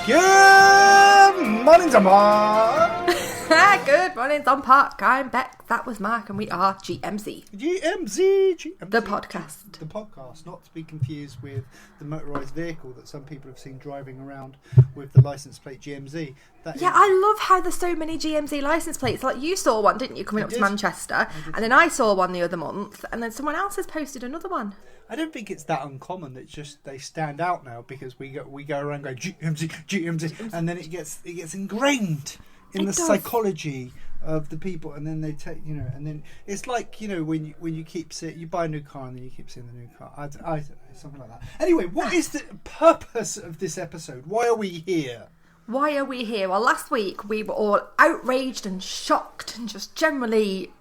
Good morning, Zompa. Good morning, Zompa. I'm Beck. That was Mark, and we are GMZ. GMZ. The podcast. The podcast, not to be confused with the motorised vehicle that some people have seen driving around with the licence plate GMZ. I love how there's so many GMZ licence plates. Like, you saw one, didn't you, coming up to Manchester? And then I saw one the other month, and then someone else has posted another one. I don't think it's that uncommon. It's just they stand out now because we go around going GMZ, and then it gets ingrained in the psychology of the people, and then they take, and then it's like, when you keep seeing, you buy a new car and then you keep seeing the new car. I don't know, something like that. Anyway, what is the purpose of this episode? Why are we here? Why are we here? Well, last week we were all outraged and shocked and just generally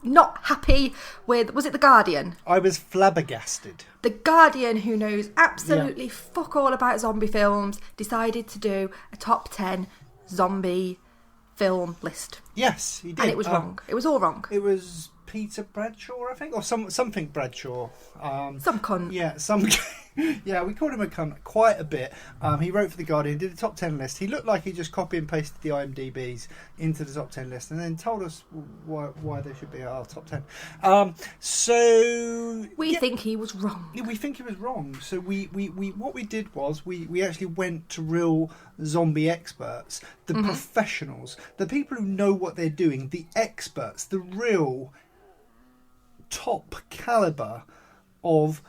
not happy with, was it The Guardian? I was flabbergasted. The Guardian, who knows absolutely fuck all about zombie films, decided to do a top 10 zombie film list. Yes, he did. And it was wrong. It was all wrong. It was Peter Bradshaw, I think, or something Bradshaw. Some cunt. Yeah, yeah, we called him a cunt quite a bit. He wrote for The Guardian, did a top 10 list. He looked like he just copy and pasted the IMDb's into the top 10 list and then told us why they should be our top 10. We think he was wrong. We think he was wrong. So we what we did was we actually went to real zombie experts, the professionals, the people who know what they're doing, the experts, the real top caliber of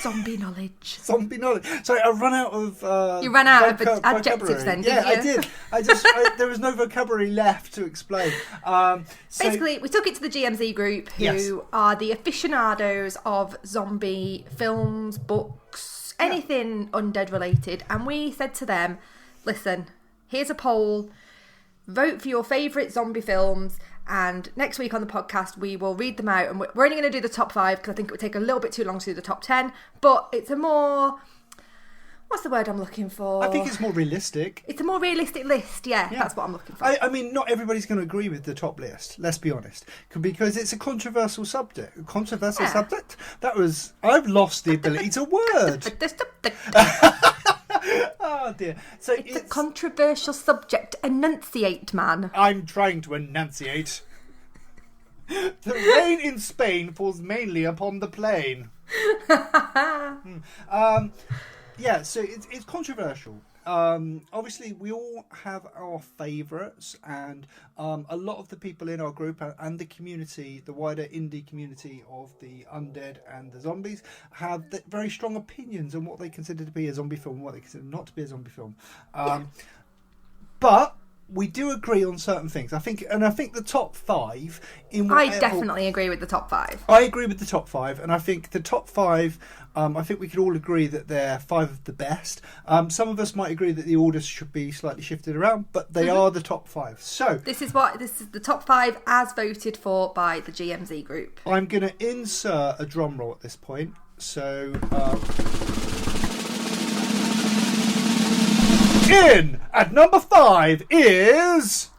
zombie knowledge. Sorry, I ran out of. You ran out of adjectives then, didn't you? Yeah, I did. There was no vocabulary left to explain. Basically, we took it to the GMZ group, who are the aficionados of zombie films, books, anything undead related, and we said to them, "Listen, here's a poll. Vote for your favourite zombie films." And next week on the podcast, we will read them out. And we're only going to do the top 5 because I think it would take a little bit too long to do the top 10. But it's a more... What's the word I'm looking for? I think it's more realistic. It's a more realistic list, yeah. That's what I'm looking for. I mean, not everybody's going to agree with the top list, let's be honest. Because it's a controversial subject. Subject? That was... I've lost the ability to word. Oh dear. So it's a controversial subject. Enunciate, man. I'm trying to enunciate. The rain in Spain falls mainly upon the plain. Yeah, so it's controversial. Obviously, we all have our favourites, and a lot of the people in our group and the community, the wider indie community of the undead and the zombies, have very strong opinions on what they consider to be a zombie film and what they consider not to be a zombie film. But we do agree on certain things. I think the top 5... I definitely agree with the top 5. I agree with the top 5, and I think the top 5... I think we could all agree that they're 5 of the best. Some of us might agree that the orders should be slightly shifted around, but they are the top 5. So this is the top 5 as voted for by the GMZ group. I'm going to insert a drum roll at this point. So in at number 5 is...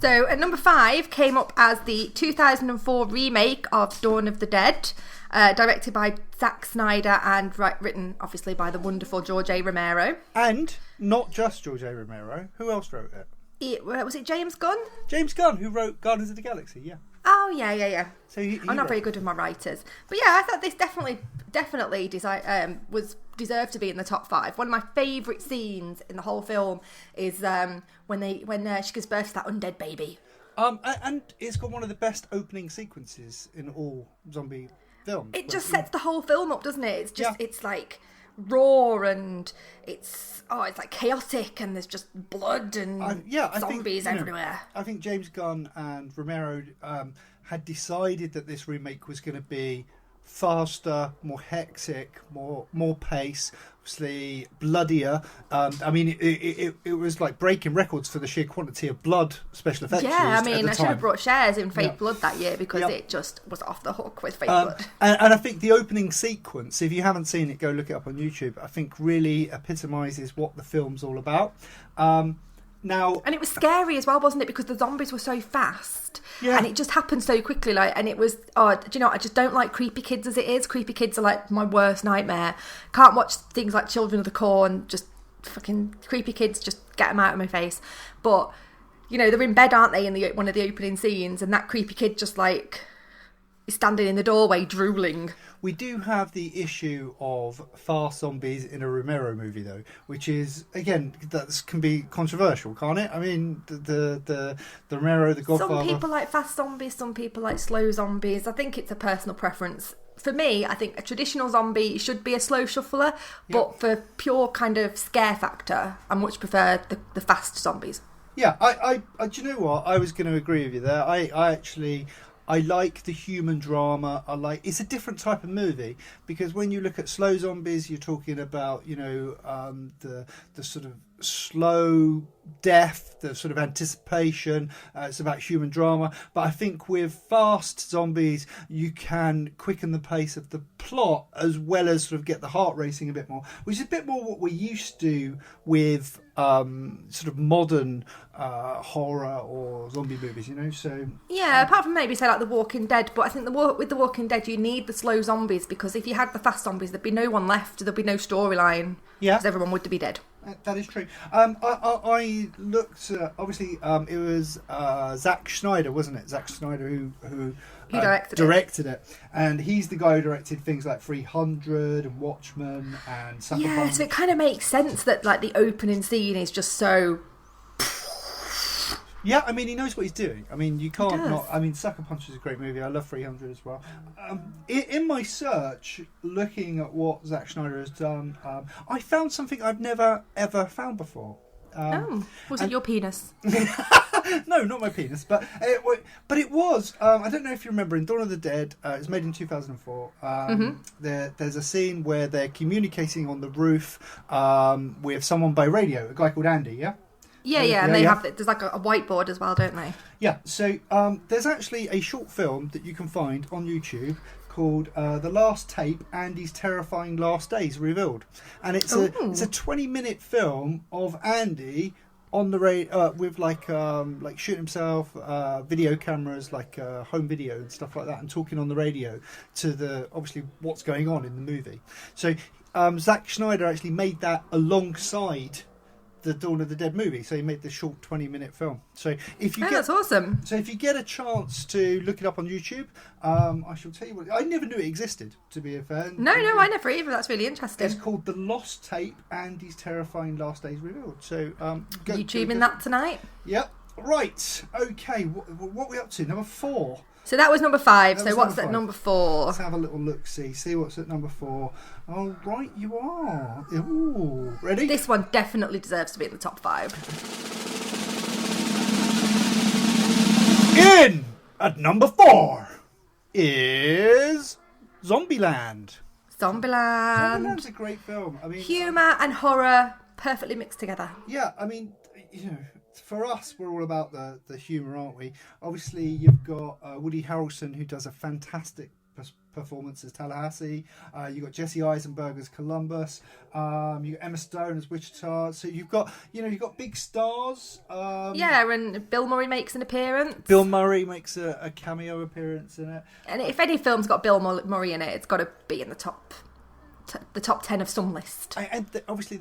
So at number 5 came up as the 2004 remake of Dawn of the Dead. Directed by Zack Snyder and written, obviously, by the wonderful George A. Romero. And not just George A. Romero. Who else wrote it? Was it James Gunn? James Gunn, who wrote Guardians of the Galaxy, yeah. Oh, yeah. So I'm not very good with my writers. But yeah, I thought this definitely was deserved to be in the top 5. One of my favourite scenes in the whole film is when she gives birth to that undead baby. And it's got one of the best opening sequences in all zombie films. It just sets the whole film up, doesn't it? It's just it's like raw and it's like chaotic and there's just blood and zombies everywhere. I think James Gunn and Romero had decided that this remake was going to be faster, more hectic, more pace, obviously bloodier. I mean, it was like breaking records for the sheer quantity of blood special effects. Yeah, I mean, I should have brought shares in Fake Blood that year because it just was off the hook with Fake Blood. And I think the opening sequence, if you haven't seen it, go look it up on YouTube. I think really epitomises what the film's all about. Now, and it was scary as well, wasn't it? Because the zombies were so fast, and it just happened so quickly. And it was, do you know? I just don't like creepy kids as it is. Creepy kids are like my worst nightmare. Can't watch things like Children of the Corn. Just fucking creepy kids, just get them out of my face. But, you know, they're in bed, aren't they, in one of the opening scenes, and that creepy kid just, like, is standing in the doorway drooling. We do have the issue of fast zombies in a Romero movie, though, which is, again, that can be controversial, can't it? I mean, the Romero, the Godfather... Some people like fast zombies, some people like slow zombies. I think it's a personal preference. For me, I think a traditional zombie should be a slow shuffler, but for pure kind of scare factor, I much prefer the fast zombies. Yeah, I do you know what? I was going to agree with you there. I like the human drama. It's a different type of movie, because when you look at slow zombies, you're talking about, you know, the sort of slow death, the sort of anticipation. It's about human drama. But I think with fast zombies, you can quicken the pace of the plot as well as sort of get the heart racing a bit more, which is a bit more what we're used to with sort of modern horror or zombie movies, you know. So yeah, apart from maybe say like The Walking Dead, but I think with The Walking Dead you need the slow zombies, because if you had the fast zombies, there'd be no one left, there'd be no storyline, because everyone would be dead. That is true. I looked obviously it was Zack Snyder, wasn't it? Zack Snyder who directed it, and he's the guy who directed things like 300 and Watchmen and Sucker Punch. So it kind of makes sense that like the opening scene is just so... Yeah, I mean, he knows what he's doing. I mean, you can't not... I mean, Sucker Punch is a great movie. I love 300 as well. In my search, looking at what Zack Snyder has done, I found something I've never, ever found before. Was it your penis? No, not my penis. But it was... I don't know if you remember, in Dawn of the Dead, it was made in 2004. There's a scene where they're communicating on the roof with someone by radio, a guy called Andy, yeah? Yeah, and there's like a whiteboard as well, don't they? Yeah, so there's actually a short film that you can find on YouTube called The Last Tape, Andy's Terrifying Last Days Revealed. And it's a 20-minute film of Andy on the radio with like shooting himself, video cameras, like home video and stuff like that, and talking on the radio to obviously what's going on in the movie. So Zack Snyder actually made that alongside the Dawn of the Dead movie, so he made the short 20-minute film. So that's awesome. So if you get a chance to look it up on YouTube, I shall tell you what. I never knew it existed, to be fair. No, I never either. That's really interesting. It's called The Lost Tape, Andy's Terrifying Last Days Revealed. So YouTubing that tonight. Yep. Right. Okay. What are we up to? Number 4. So that was number 5. So what's at number 4? Let's have a little look-see. See what's at number 4. Oh, right, you are. Ooh, ready? This one definitely deserves to be in the top 5. In at number 4 is Zombieland. Zombieland's a great film. I mean, humour and horror perfectly mixed together. Yeah, I mean, you know, for us, we're all about the humour, aren't we? Obviously, you've got Woody Harrelson, who does a fantastic performance as Tallahassee. You've got Jesse Eisenberg as Columbus. You've got Emma Stone as Wichita. So you've got big stars. And Bill Murray makes an appearance. Bill Murray makes a cameo appearance in it. And if any film's got Bill Murray in it, it's got to be in the top 10 of some list. And obviously,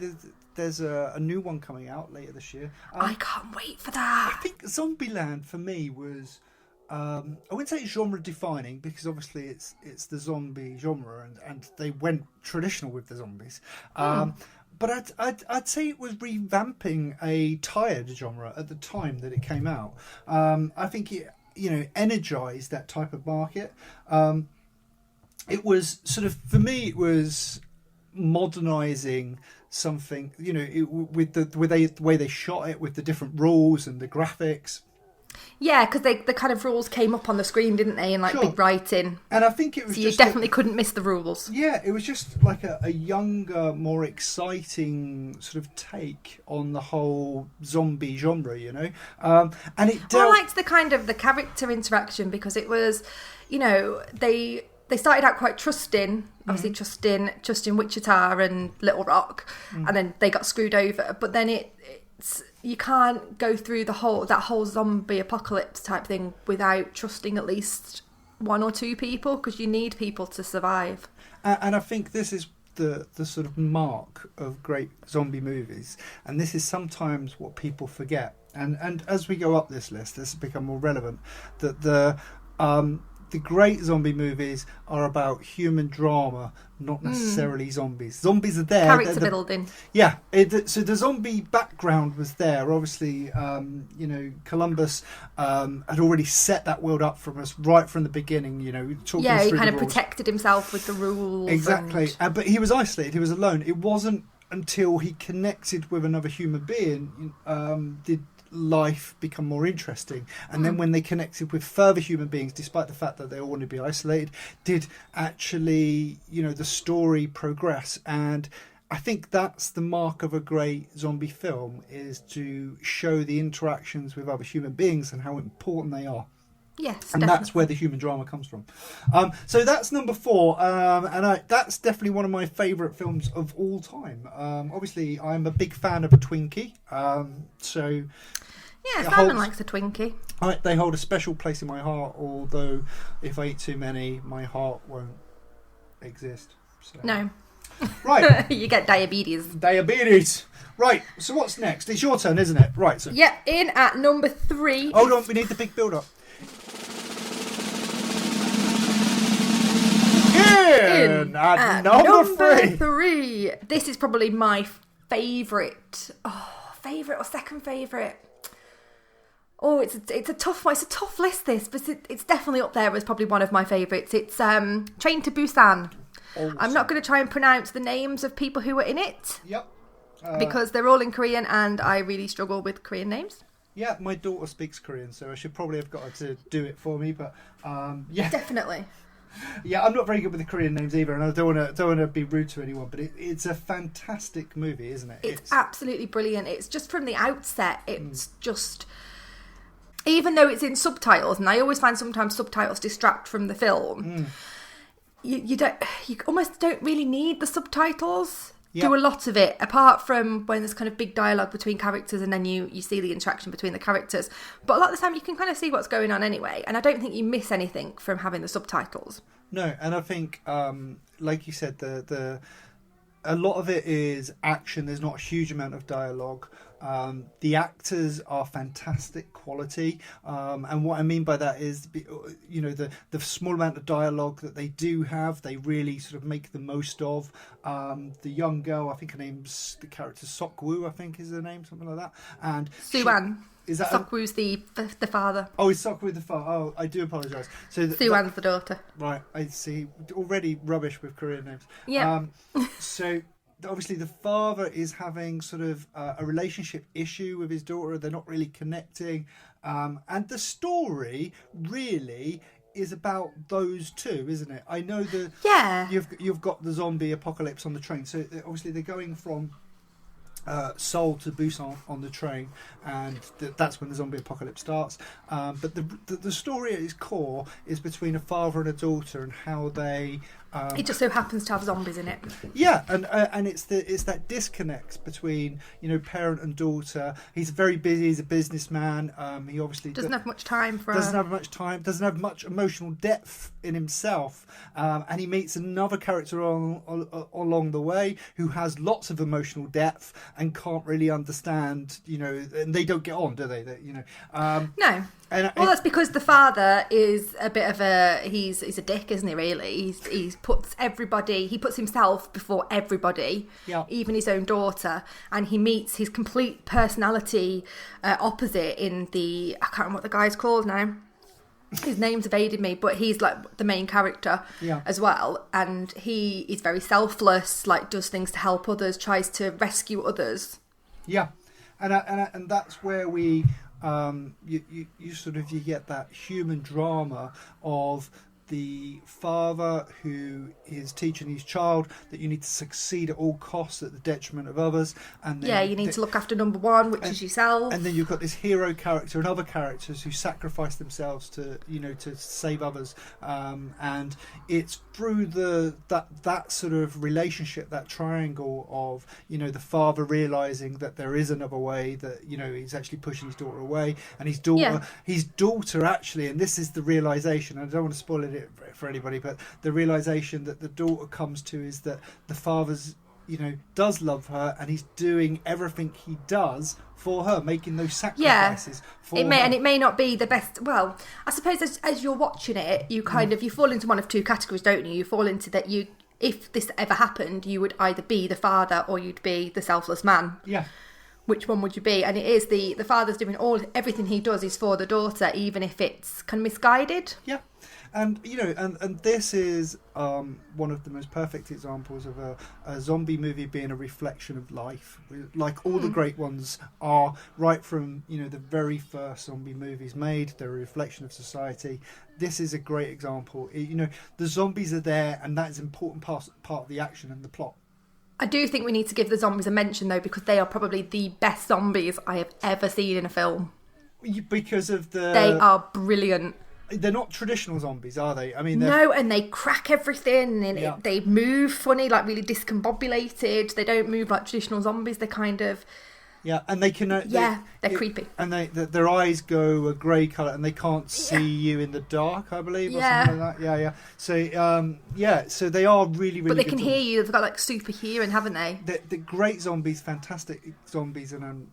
there's a new one coming out later this year. I can't wait for that. I think Zombieland for me was, I wouldn't say genre defining, because obviously it's the zombie genre and they went traditional with the zombies. But I'd say it was revamping a tired genre at the time that it came out. I think it energized that type of market. It was sort of, for me, it was modernizing something, with the way they shot it, with the different rules and the graphics. Yeah, because the kind of rules came up on the screen, didn't they, in big writing. And I think it was so you definitely couldn't miss the rules. Yeah, it was just like a younger, more exciting sort of take on the whole zombie genre, and it dealt... I liked the kind of the character interaction, because it was, they started out quite trusting, obviously trusting Wichita and Little Rock, and then they got screwed over. But then it's you can't go through that whole zombie apocalypse type thing without trusting at least one or two people, because you need people to survive. And I think this is the sort of mark of great zombie movies, and this is sometimes what people forget. And as we go up this list, this has become more relevant. That the great zombie movies are about human drama, not necessarily zombies. Zombies are there. Character building. Yeah. So the zombie background was there. Obviously, Columbus had already set that world up from us right from the beginning. He kind of protected himself with the rules. Exactly. But he was isolated. He was alone. It wasn't until he connected with another human being did life become more interesting. And then when they connected with further human beings, despite the fact that they all want to be isolated, did actually the story progress. And I think that's the mark of a great zombie film, is to show the interactions with other human beings and how important they are. Yes, and definitely. That's where the human drama comes from. So that's number 4, and that's definitely one of my favourite films of all time. Obviously, I'm a big fan of a Twinkie. Simon likes a Twinkie. They hold a special place in my heart, although if I eat too many, my heart won't exist. So. No. Right. You get diabetes. Diabetes. Right, so what's next? It's your turn, isn't it? Right. So. Yeah, in at number 3. Hold on, we need the big build-up. In at number 3. This is probably my favourite. Favourite or second favourite? Oh, it's a tough one. It's a tough list, this, but it's definitely up there as probably one of my favourites. It's Train to Busan. Awesome. I'm not going to try and pronounce the names of people who were in it. Yep. Because they're all in Korean, and I really struggle with Korean names. Yeah, my daughter speaks Korean, so I should probably have got her to do it for me. But yeah, definitely. Yeah, I'm not very good with the Korean names either, and I don't want to be rude to anyone, but it's a fantastic movie, isn't it? It's absolutely brilliant. It's just from the outset, it's just, even though it's in subtitles, and I always find sometimes subtitles distract from the film. You almost don't really need the subtitles. Yep. Do a lot of it, apart from when there's kind of big dialogue between characters, and then you see the interaction between the characters. But a lot of the time you can kind of see what's going on anyway, and I don't think you miss anything from having the subtitles. No, and I think, like you said, a lot of it is action. There's not a huge amount of dialogue. The actors are fantastic quality, and what I mean by that is, the small amount of dialogue that they do have, they really sort of make the most of. The young girl, I think her name's, the character Sok-woo, I think is her name, something like that. And Soo-an. Is that Sok-woo's the father. Oh, is Sok-woo the father? Oh, I do apologise. So Soo-an's the daughter. Right, I see. Already rubbish with Korean names. Yeah. So obviously the father is having sort of a relationship issue with his daughter. They're not really connecting, and the story really is about those two, isn't it? I know you've got the zombie apocalypse on the train, so obviously they're going from Seoul to Busan on the train, and that's when the zombie apocalypse starts. But the story at its core is between a father and a daughter, and how they. It just so happens to have zombies in it. Yeah, and it's that disconnect between parent and daughter. He's very busy. He's a businessman. He obviously doesn't have much time for. Doesn't have much time. Doesn't have much emotional depth in himself. And he meets another character along the way who has lots of emotional depth and can't really understand. And they don't get on, do they? No. That's because the father is a bit of he's a dick, isn't he? Really, he puts himself before everybody, even his own daughter, and he meets his complete personality opposite in I can't remember what the guy's called now. His name's evaded me, but he's like the main character as well, and he is very selfless, like does things to help others, tries to rescue others. Yeah, and that's where we. You get that human drama of the father who is teaching his child that you need to succeed at all costs at the detriment of others, and then you need to look after number one, which is yourself. And then you've got this hero character and other characters who sacrifice themselves to save others, and it's through that sort of relationship, that triangle of the father realizing that there is another way, that he's actually pushing his daughter away, and his daughter actually, and this is the realization, I don't want to spoil it it for anybody, but the realization that the daughter comes to is that the father's, does love her, and he's doing everything he does for her, making those sacrifices for her. And it may not be the best. Well, I suppose as you're watching it, you you fall into one of two categories, don't you? You fall into that if this ever happened, you would either be the father or you'd be the selfless man. Yeah. Which one would you be? And it is the father's doing everything he does is for the daughter, even if it's kind of misguided. Yeah. And and this is one of the most perfect examples of a zombie movie being a reflection of life, like all the great ones are, right from the very first zombie movies made. They're a reflection of society. This is a great example. The zombies are there, and that is an important part of the action and the plot. I do think we need to give the zombies a mention, though, because they are probably the best zombies I have ever seen in a film. Because of they are brilliant. They're not traditional zombies, are they? I mean, no, and they crack everything, and they move funny, like really discombobulated. They don't move like traditional zombies. They're kind of and they can they're creepy, and their eyes go a grey colour, and they can't see you in the dark, I believe, or something like that. So so they are really, really. But they good can hear you. They've got like super hearing, haven't they? The great zombies, fantastic zombies, and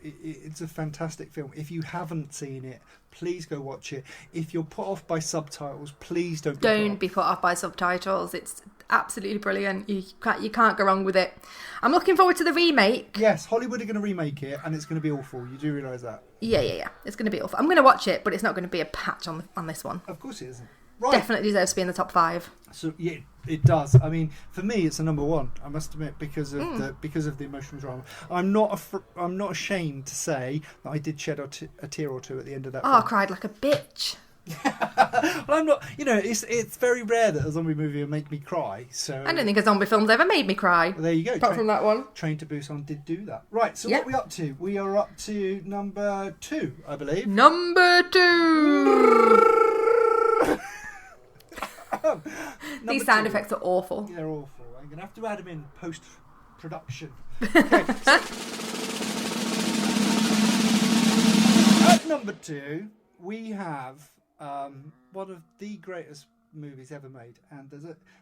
it's a fantastic film. If you haven't seen it, please go watch it. If you're put off by subtitles, please don't be put off by subtitles. It's absolutely brilliant. You can't go wrong with it. I'm looking forward to the remake. Yes, Hollywood are going to remake it, and it's going to be awful. You do realise that? Yeah. It's going to be awful. I'm going to watch it, but it's not going to be a patch on this one. Of course it isn't. Right. Definitely deserves to be in the top 5. So yeah, it does. I mean, for me, it's a number 1. I must admit, because of the emotional drama. I'm not ashamed to say that I did shed a tear or two at the end of that. Oh, film. I cried like a bitch. Well, I'm not. It's very rare that a zombie movie will make me cry. So I don't think a zombie film's ever made me cry. Well, there you go. Apart from that one. Train to Busan did do that. Right. So what are we up to? We are up to number 2, I believe. Number 2. These sound effects are awful. Yeah, they're awful. I'm going to have to add them in post-production. Okay, at number 2, we have one of the greatest movies ever made, and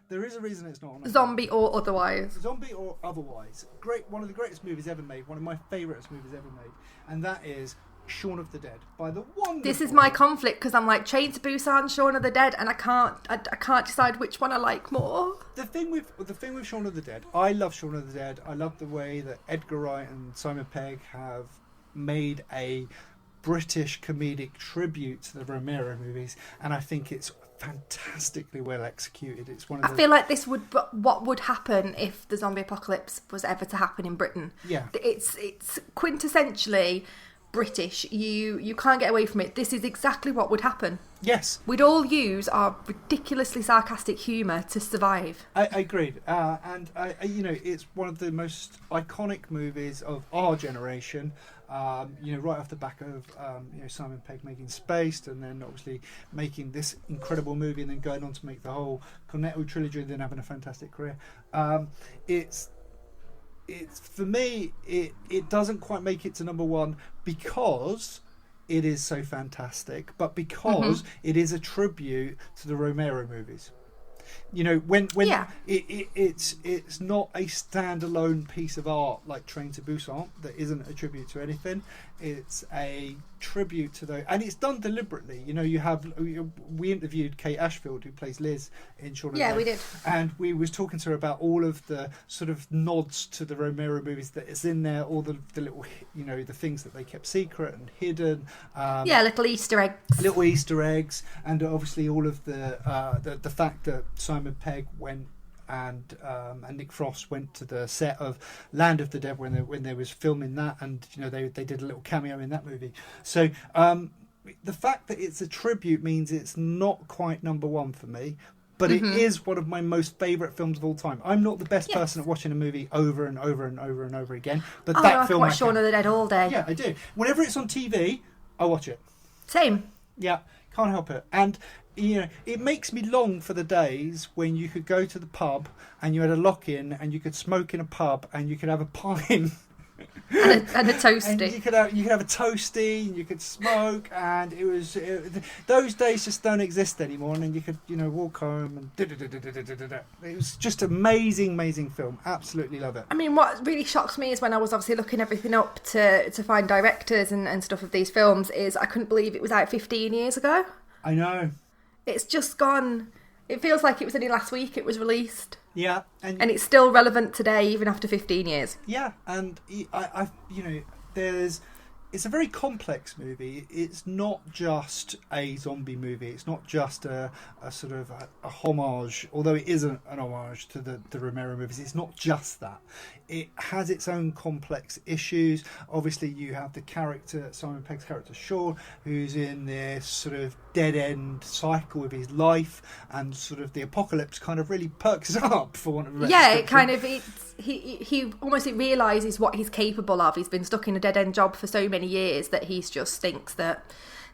there is a reason it's not on. Zombie or otherwise. Zombie or otherwise. One of the greatest movies ever made. One of my favourite movies ever made, and that is Shaun of the Dead by the wonderful. This is my conflict, because I'm like Train to Busan, Shaun of the Dead, and I can't decide which one I like more. The thing with Shaun of the Dead, I love Shaun of the Dead. I love the way that Edgar Wright and Simon Pegg have made a British comedic tribute to the Romero movies, and I think it's fantastically well executed. It's one of I feel like this would what would happen if the zombie apocalypse was ever to happen in Britain. Yeah, it's quintessentially British. You can't get away from it. This is exactly what would happen. Yes. We'd all use our ridiculously sarcastic humour to survive. I agreed. And it's one of the most iconic movies of our generation. Right off the back of Simon Pegg making Spaced, and then obviously making this incredible movie, and then going on to make the whole Cornetto trilogy, and then having a fantastic career. It's for me, it doesn't quite make it to number 1 because it is so fantastic, but because it is a tribute to the Romero movies. When it's not a standalone piece of art like Train to Busan that isn't a tribute to anything. It's a tribute to those, and it's done deliberately. We interviewed Kate Ashfield, who plays Liz in Shaun of the Dead. Yeah, we did, and we was talking to her about all of the sort of nods to the Romero movies that is in there, all the little the things that they kept secret and hidden. Little Easter eggs, and obviously all of the fact that Simon Pegg went and Nick Frost went to the set of Land of the Dead when they was filming that, and they did a little cameo in that movie. So the fact that it's a tribute means it's not quite number 1 for me, but it is one of my most favourite films of all time. I'm not the best person at watching a movie over and over and over and over again, but that film I watch Shaun of the Dead all day. Yeah, I do. Whenever it's on TV, I watch it. Same. Yeah, can't help it. And it makes me long for the days when you could go to the pub and you had a lock-in and you could smoke in a pub and you could have a pint and a toasty. And you could have a toasty, and you could smoke, and those days just don't exist anymore. And then you could walk home and it was just amazing film. Absolutely love it. I mean, what really shocks me is when I was obviously looking everything up to find directors and stuff of these films, is I couldn't believe it was out 15 years ago. I know. It's just gone. It feels like it was only last week it was released. Yeah, and it's still relevant today, even after 15 years. Yeah, and it's a very complex movie. It's not just a zombie movie. It's not just a sort of a homage, although it is an homage to the Romero movies. It's not just that. It has its own complex issues. Obviously, you have the character, Simon Pegg's character, Shaun, who's in this sort of dead-end cycle of his life, and sort of the apocalypse kind of really perks up, for want of a better description. It kind of... He almost realises what he's capable of. He's been stuck in a dead-end job for so many years that he just thinks that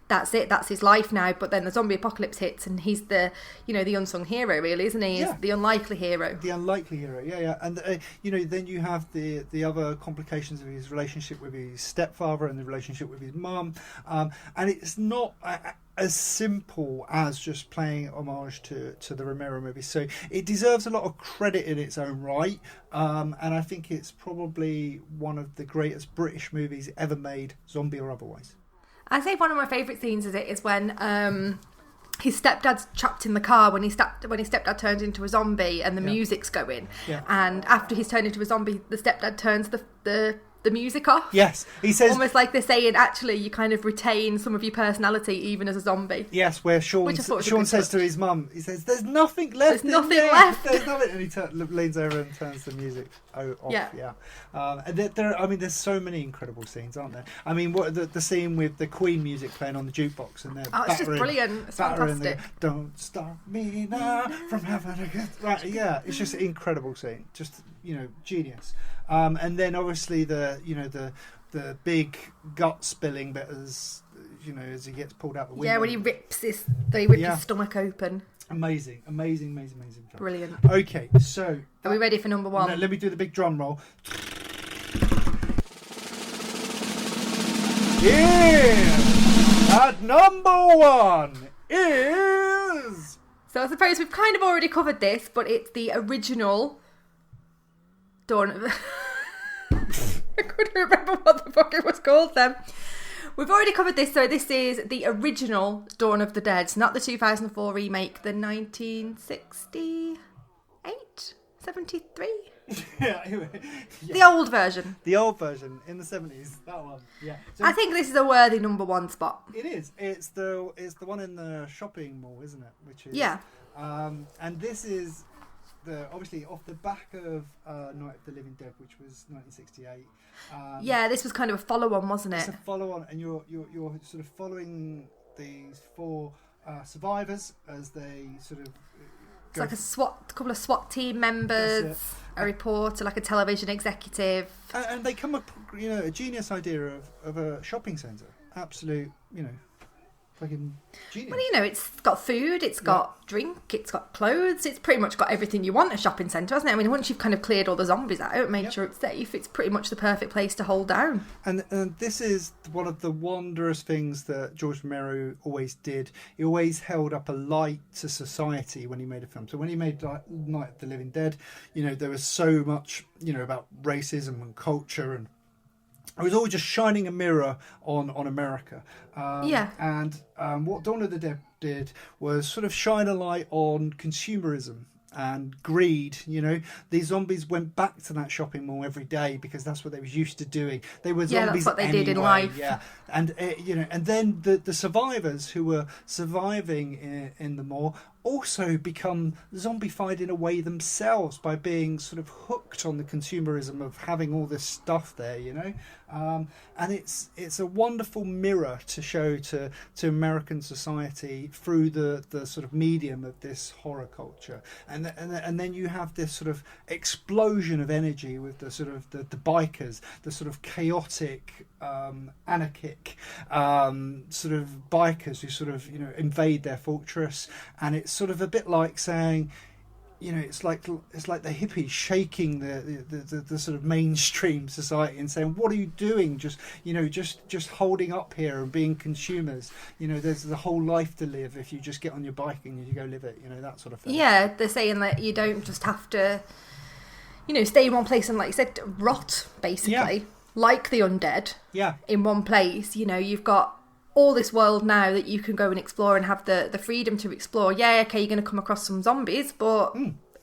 that's it, that's his life now. But then the zombie apocalypse hits and he's the unsung hero, really, isn't he? He's the unlikely hero. The unlikely hero, yeah. And then you have the other complications of his relationship with his stepfather and the relationship with his mum, and it's not as simple as just playing homage to the Romero movies. So it deserves a lot of credit in its own right, and I think it's probably one of the greatest British movies ever made, zombie or otherwise. I'd say one of my favourite scenes is when his stepdad's trapped in the car when his stepdad turns into a zombie and the music's going. Yeah. And after he's turned into a zombie, the stepdad turns the music off. Yes, he says, almost like they're saying, actually, you kind of retain some of your personality even as a zombie. Yes, where Shaun says to his mum, he says, "There's nothing left. There's nothing left. There's nothing," and he leans over and turns the music off. Yeah. And there's so many incredible scenes, aren't there? I mean, what the scene with the Queen music playing on the jukebox and they're it's just brilliant. It's fantastic. Don't stop me now from having a good... Right, yeah, it's just an incredible scene. Just genius. And then obviously the big gut spilling bit as he gets pulled out the window. Yeah, when he rips his stomach open. Amazing. Brilliant. Okay, so are we ready for number one? Let me do the big drum roll. At number one is... So I suppose we've kind of already covered this, but it's the original Dawn of... I couldn't remember what the fuck it was called then. We've already covered this, so this is the original Dawn of the Dead, not the 2004 remake, the 1968? 73? The old version. The old version in the 70s, that one. Yeah. So I think this is a worthy number one spot. It is. It's the one in the shopping mall, isn't it? Which is and this is obviously off the back of Night of the Living Dead, which was 1968. This was kind of a follow-on, wasn't it? It's a follow-on, and you're sort of following these four survivors as they sort of. It's like a couple of SWAT team members, a reporter, like a television executive, and they come up, a genius idea of a shopping centre. Absolute, fucking genius. Well, it's got food, it's got drink, it's got clothes, it's pretty much got everything you want at a shopping centre, hasn't it? I mean, once you've kind of cleared all the zombies out, made sure it's safe, it's pretty much the perfect place to hold down. And this is one of the wondrous things that George Romero always did. He always held up a light to society when he made a film. So when he made Night of the Living Dead, there was so much, about racism and culture, and it was all just shining a mirror on America. And what Dawn of the Dead did was sort of shine a light on consumerism and greed. These zombies went back to that shopping mall every day because that's what they were used to doing. They were zombies. That's what they did in life. Yeah, and and then the survivors who were surviving in the mall also become zombified in a way themselves by being sort of hooked on the consumerism of having all this stuff there, and it's a wonderful mirror to show to American society through the sort of medium of this horror culture, and then you have this sort of explosion of energy with the sort of the bikers, the sort of chaotic, anarchic sort of bikers who sort of invade their fortress, and it's sort of a bit like saying, you know, it's like the hippies shaking the sort of mainstream society and saying, "What are you doing? Just holding up here and being consumers. You know, there's the whole life to live if you just get on your bike and you go live it. You know, that sort of thing." Yeah, they're saying that you don't just have to, you know, stay in one place and, like you said, rot basically, like the undead. Yeah. In one place, you know, you've got all this world now that you can go and explore and have the freedom to explore. Yeah, okay, you're going to come across some zombies, but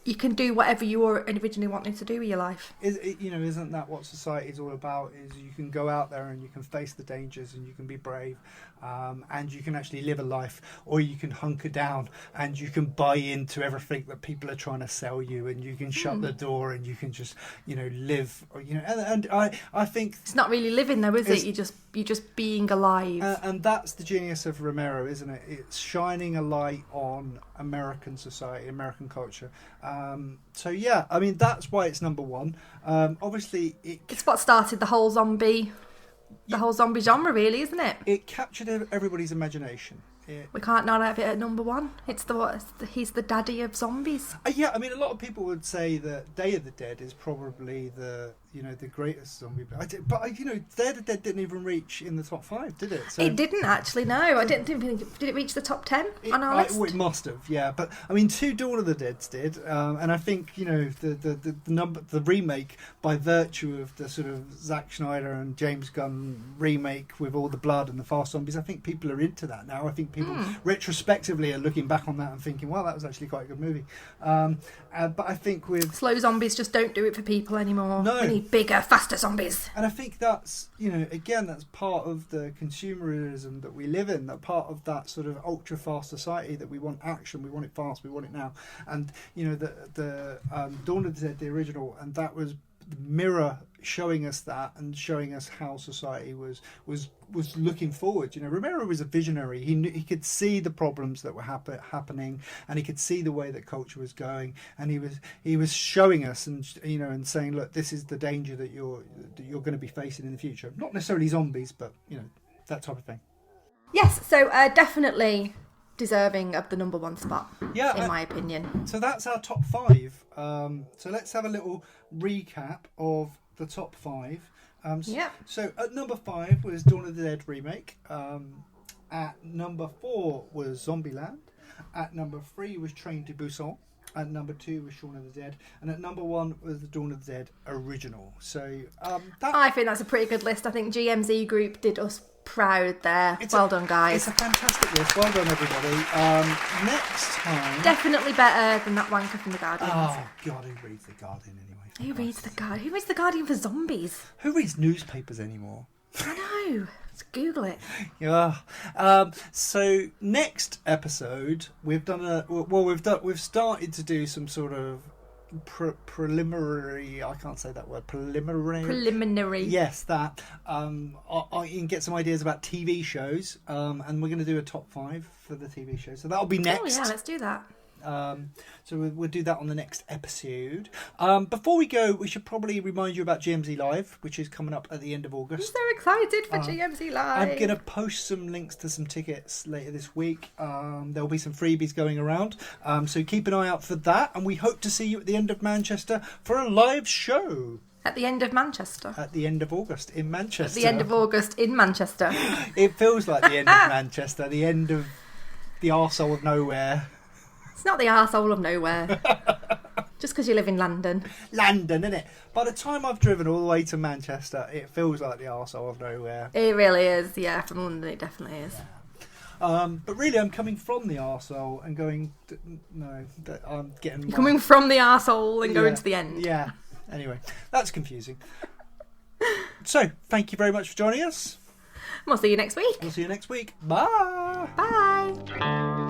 you can do whatever you were originally wanting to do with your life. Isn't that what society is all about? Is you can go out there and you can face the dangers and you can be brave, and you can actually live a life, or you can hunker down and you can buy into everything that people are trying to sell you, and you can shut the door and you can just, you know, live. You know, and I think it's not really living though, is it? You're just being alive. And that's the genius of Romero, isn't it? It's shining a light on American society, American culture. So yeah, I mean, that's why it's number one. Obviously, it's what started the whole zombie genre, really, isn't it? It captured everybody's imagination. We can't not have it at number one. He's the daddy of zombies. Yeah, I mean, a lot of people would say that Day of the Dead is probably the greatest zombie. But Day of the Dead didn't even reach in the top 5, did it? So, it didn't actually. No, I didn't think. Did it reach the top 10 on our list? It must have, yeah. But I mean, 2 Dawn of the Deads did, and I think, you know, the remake, by virtue of the sort of Zack Snyder and James Gunn remake with all the blood and the fast zombies, I think people are into that now. I think people retrospectively are looking back on that and thinking, well, that was actually quite a good movie. But I think with slow zombies just don't do it for people anymore. No. We need bigger, faster zombies. And I think that's, you know, again, that's part of the consumerism that we live in, that part of that sort of ultra fast society that we want action, we want it fast, we want it now. And, you know, the Dawn of the Dead, the original, and that was the mirror showing us that and showing us how society was looking forward. You know, Romero was a visionary. He could see the problems that were happening, and he could see the way that culture was going, and he was showing us, and, you know, and saying, look, this is the danger that you're going to be facing in the future. Not necessarily zombies, but, you know, that type of thing. Yes, so definitely deserving of the number 1 spot, in my opinion. So that's our top 5. So let's have a little recap of the top 5. So at number 5 was Dawn of the Dead Remake. At number 4 was Zombieland. At number 3 was Train to Busan. At number 2 was Shaun of the Dead. And at number 1 was the Dawn of the Dead Original. So I think that's a pretty good list. I think GMZ Group did us proud there. Well done, guys. It's a fantastic list. Well done, everybody. Next time, definitely better than that wanker from The Guardian. Oh God, who reads The Guardian anyway? Who reads The Guardian? Who reads The Guardian for zombies? Who reads newspapers anymore? I know. Let's Google it. Yeah. So next episode, we've started to do some sort of preliminary. I can't say that word. Preliminary. Yes, that. I can get some ideas about TV shows, and we're going to do a top 5 for the TV shows. So that'll be next. Oh yeah, let's do that. So we'll do that on the next episode. Before we go, we should probably remind you about GMZ Live, which is coming up at the end of August. I'm so excited for GMZ Live. I'm going to post some links to some tickets later this week. There'll be some freebies going around. So keep an eye out for that. And we hope to see you at the end of Manchester for a live show. At the end of Manchester. At the end of August in Manchester. At the end of August in Manchester. It feels like the end of Manchester, the end of the arsehole of nowhere. It's not the arsehole of nowhere. Just because you live in London. London, innit? By the time I've driven all the way to Manchester, it feels like the arsehole of nowhere. It really is, yeah. From London, it definitely is. Yeah. But really, I'm coming from the arsehole and going... I'm getting... You're coming from the arsehole and going to the end. Yeah. Anyway, that's confusing. So, thank you very much for joining us. We'll see you next week. Bye. Bye.